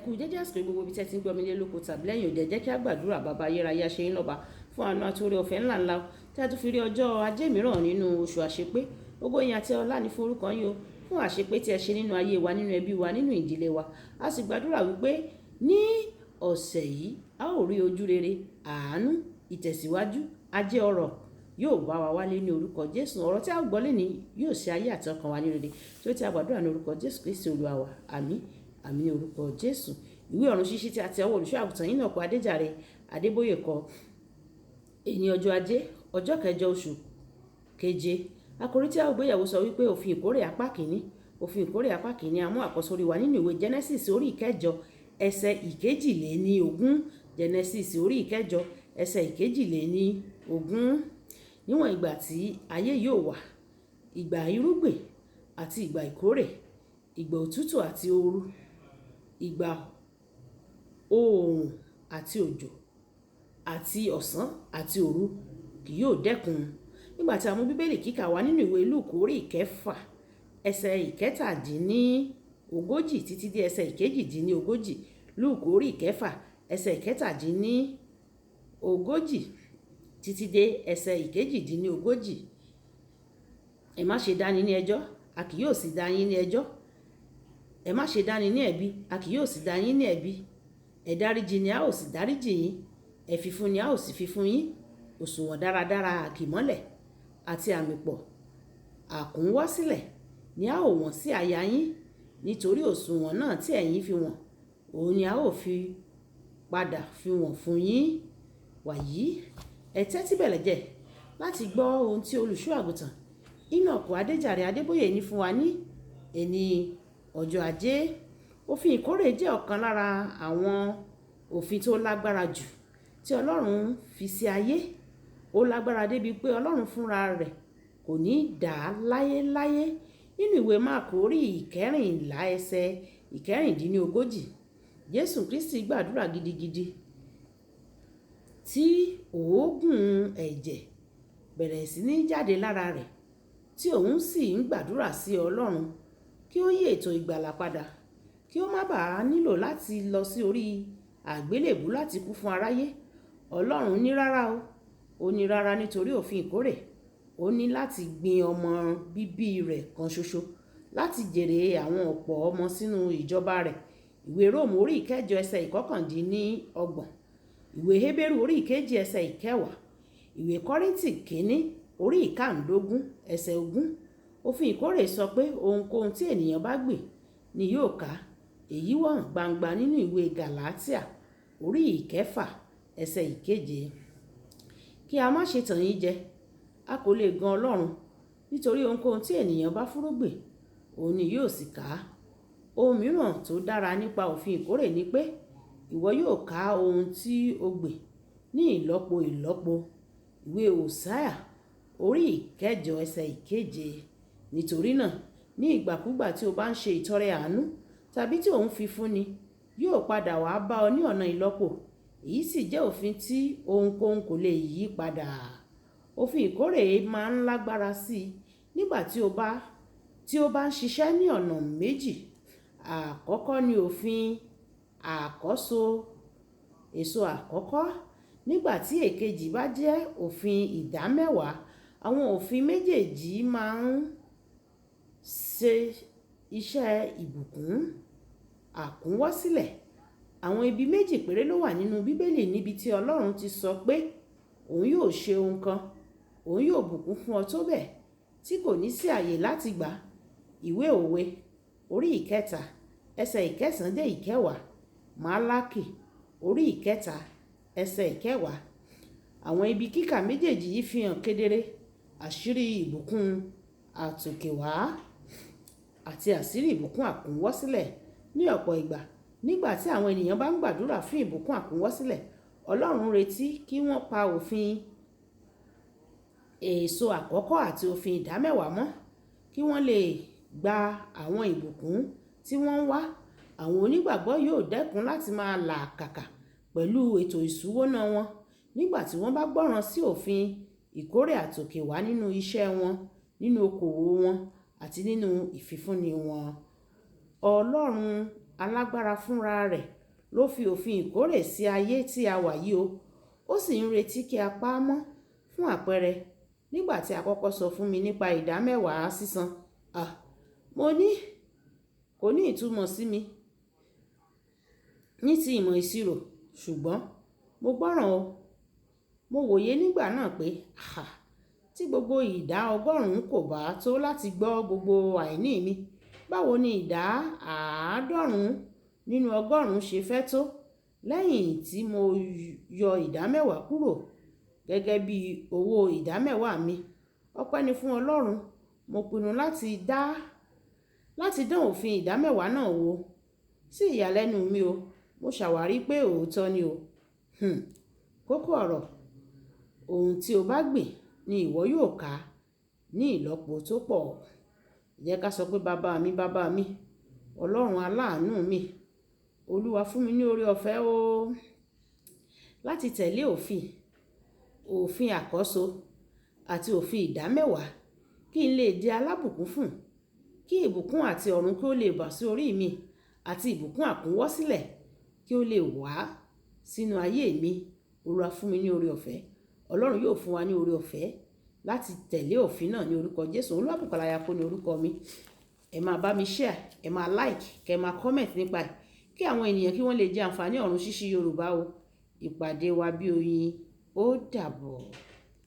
Kú jẹ́jẹ́ àsìkò gbogbo ibi tẹ́ ti ń gbọ́ mi lé lóko tàbí lẹ́yìn òde, jẹ́ kí a gbàdúrà. Bàbá ayérayé, a ṣe yín lọ́ba fún àánú àti oore ọ̀fẹ́ ńláńlá tí a tún fi rí ọjọ́ ajé mìíràn nínú oṣù àṣepé. Ògo yín àti ọlá ní fún orúkọ yín o, fún àṣepé tí ẹ ṣe nínú ayé wa, nínú ẹbí wa, nínú ìdílé wa. A sì gbàdúrà wípé ní ọ̀sẹ̀ yìí a ó rí ojú rere, àánú, ìtẹ̀síwájú, ajé ọrọ̀ yóò bá wa wálé ní orúkọ Jésù. Ọ̀rọ̀ tí a gbọ́ lénìí yóò ṣe ayé àti ọkàn wa ní rere. Tó ti a gbàdúrà ní orúkọ Jésù Kristi Olúwa wa. Àmín. Àmín ní orúkọ Jésù. Ìwé ọ̀run ṣíṣí tí a ti ọwọ́ olùṣọ́ àgùntàn yín náà kọ Adéjàre Adébóyè kọ. Èní ọjọ́ ajé, ọjọ́ kẹjọ oṣù keje. Àkòrí tí a ó gbéyẹ̀wò sọ wípé òfin ìkórè apá kìíní. Òfin ìkórè apá kìíní, a mú àkọ́sórí wa nínú ìwé Genesis orí ìkẹjọ ẹsẹ̀ ìkejìléníogún. Genesis orí ìkẹjọ ẹsẹ̀ ìkejìléníogún. Níwọ̀n ìgbà tí ayé yóò wà, ìgbà irúgbìn àti ìgbà ìkórè, ìgbà òtútù àti ooru, ìgbà oòrùn àti òjò, àti ọ̀sán àti òru kì yóò dẹ́kun. Nígbà tí a mú bíbélì kíkà wá nínú ìwé Lúùkù orí ìkẹfà ẹsẹ̀ ìkẹtàdínlógójì títí dé ẹsẹ̀ ìkejìdínlógójì. Lúùkù orí ìkẹfà ẹsẹ̀ ìkẹtàdínlógójì títí dé ẹsẹ̀ ìkejìdínlógójì. Ẹ má ṣe dáni ní ẹjọ́, a kì yóò sì dá yín ní ẹjọ́. Ẹ má ṣe dáni ní ẹ̀bi, a kì yóò sì dá yín ní ẹ̀bi. Ẹ dáríjì ni a ó sì dáríjì yín. Ẹ fi fún ni a ó sì fi fún yín. Òṣùwọ̀n dáradára àkìmọ́lẹ̀ àti àmì pọ̀ àkúnwọ́sílẹ̀ ni a ó wọ̀n sí àyà yín. Nítorí òṣùwọ̀n náà tí ẹ̀yin fi wọ̀n, òun ni a ó fi padà fi wọ̀n fún yín. Wàyí, ẹ tẹ́tí bẹ̀lẹ̀ jẹ́ láti gbọ́ ohun tí olùṣọ́ àgùntàn Enoch Adéjàre Adébóyè ní fún wa ní èní ọjọ́ ajé. Òfin ìkórè jẹ́ ọ̀kan lára àwọn òfin tó lágbára jù tí Ọlọ́run fi sí ayé. Ó lágbára débi pé Ọlọ́run fúnra rẹ̀ kò ní dà á láyéláyé. Nínú ìwé Máàkù orí ìkẹrìnlá ẹsẹ̀ ìkẹrìndínlógójì, Jésù Kristi gbàdúrà gidigidi tí òógùn ẹ̀jẹ̀ bẹ̀rẹ̀ sí ní jáde lára rẹ̀, tí òun sì ń gbàdúrà sí Ọlọ́run kí ó yí ètò ìgbàlà padà, kí ó má bàa nílò láti lọ sí orí àgbélébùú láti kú fún aráyé. Ọlọ́run ní rárá o. Ó ní rárá nítorí òfin ìkórè. Ó ní láti gbin ọmọ bíbí rẹ̀ kan ṣoṣo láti jèrè àwọn ọ̀pọ̀ ọmọ sínú ìjọba rẹ̀. Ìwé Róòmù orí ìkẹjọ ẹsẹ̀ ìkọkàndínlọ́gbọ̀n. Ìwé Hébérù orí ìkejì ẹsẹ̀ ìkẹwàá. Ìwé Kọ́ríńtì kìíní orí ìkàndógún ẹsẹ̀ ogún. Òfin ìkórè sọ pé ohunkóhun tí ènìyàn bá gbìn ni yóò ká. Èyí wà gbangba nínú ìwé Gàlátíà orí ìkẹfà ẹsẹ̀ ìkeje. Kí a má ṣe tàn yín jẹ, a kò lè gan Ọlọ́run, nítorí ohunkóhun tí ènìyàn bá fúrúgbìn, òun ni yóò sì ká. Ohun mìíràn tó dára nípa òfin ìkórè ni pé ìwọ yóò ká ohun tí o gbìn ní ìlọ́po ìlọ́po. Ìwé Hósáyà orí ìkẹjọ ẹsẹ̀ ìkeje. Nítorí náà, ní ìgbàkúgbà tí o bá ń ṣe ìtọrẹ àánú tàbí tí òun fi fúnni, yóò padà wá bá ọ ní ọ̀nà ìlọ́po. Èyí sì jẹ́ òfin tí ohunkóhun kò lè yí padà. Òfin ìkórè máa ń lágbára sí i nígbà tí ó bá ń ṣiṣẹ́ ní ọ̀nà méjì. Àkọ́kọ́ ni òfin àkọ́so èso àkọ́kọ́. Nígbà tí èkejì bá jẹ́ òfin ìdámẹ́wàá. Àwọn òfin méjèèjì máa ń ṣe iṣẹ́ ìbùkún àkúnwọ́sílẹ̀. Àwọn ibi méjì péré ló wà nínú Bíbélì níbi tí Ọlọ́run ti sọ pé òun yóò ṣe ohun kan, òun yóò bùkún fún ọ tó bẹ́ẹ̀ tí kò ní sí àyè láti gbà. Ìwé Òwe orí ìkẹta ẹsẹ̀ ìkẹsàn-án dé ìkẹwàá. Málákì orí ìkẹta ẹsẹ̀ ìkẹwàá. Àwọn ibi kíkà méjèèjì yìí fi hàn kedere àṣírí ìbùkún àtòkèwá àti àṣírí ìbùkún àkúnwọ́sílẹ̀. Ní ọ̀pọ̀ ìgbà, nígbà tí àwọn ènìyàn bá ń gbàdúrà fún ìbùkún àkúnwọ́sílẹ̀, Ọlọ́run retí kí wọ́n pa òfin èso àkọ́kọ́ àti òfin ìdámẹ́wàá mọ́ kí wọ́n lè gba àwọn ìbùkún tí wọ́n ń wá. Àwọn onígbàgbọ́ yóò dẹ́kun láti máa làkàkà pẹ̀lú ètò ìṣúná wọn nígbà tí wọ́n bá gbọ́ràn sí òfin ìkórè àtòkèwá nínú iṣẹ́ wọn, nínú okòwò wọn àti nínú ìfifúnni wọn. Ọlọ́run alágbára fúnra rẹ̀ ló fi òfin ìkórè sí ayé tí a wà yìí o. Ó sì ń retí kí a pa á mọ́. Fún àpẹẹrẹ, nígbà tí a kọ́kọ́ sọ fún mi nípa ìdámẹ́wàá sísan, mo ní kò ní ìtumọ̀ sí mi ní ti ìmọ̀ ìṣirò, ṣùgbọ́n mo gbọ́ràn o. Mo wòye nígbà náà pé tí gbogbo ìdá 100 kò bá tó láti gbọ́ gbogbo àìní mi, báwo ni ìdá 90 nínú 100 ṣe fẹ́ tó? Lẹ́yìn tí mo yọ ìdámẹ́wàá kúrò gẹ́gẹ́ bí owó ìdámẹ́wàá mi, ọpẹ́ ni fún Ọlọ́run, mo pinnu láti dán òfin ìdámẹ́wàá náà wò. Sí ìyàlẹ́nu mi o, mo ṣàwárí pé òótọ́ ni o. Kókó ọ̀rọ̀: ohun tí o bá gbìn ni ìwọ yóò ká ní ìlọ́po tó pọ̀. Jẹ́ ká sọ pé bàbá mi, Ọlọ́run aláàánú mi, Olúwa fún mi ní oore ọ̀fẹ́ o láti tẹ̀lé òfin àkọ́so àti òfin ìdámẹ́wàá kí n lè di alábùkún fún, kí ìbùkún àti ọ̀run kí ó lè bà sí orí mi àti ìbùkún àkúnwọ́sílẹ̀ kí ó lè wá sínú ayé mi. Olúwa fún mi ní oore ọ̀fẹ́. Ọlọ́run yóò fún wa ní oore ọ̀fẹ́ láti tẹ̀lé òfin náà ní orúkọ Jésù. Olúwàbùkọ́lá Ayako ní orúkọ mi. Ẹ máa bá mi share, ẹ máa like, kẹ máa comment nípa ẹ̀ kí àwọn ènìyàn kí wọ́n lè jẹ àǹfààní ọ̀run ṣíṣí Yorùbá o. Ìpàdé wa bí oyin. Ó dàbọ̀.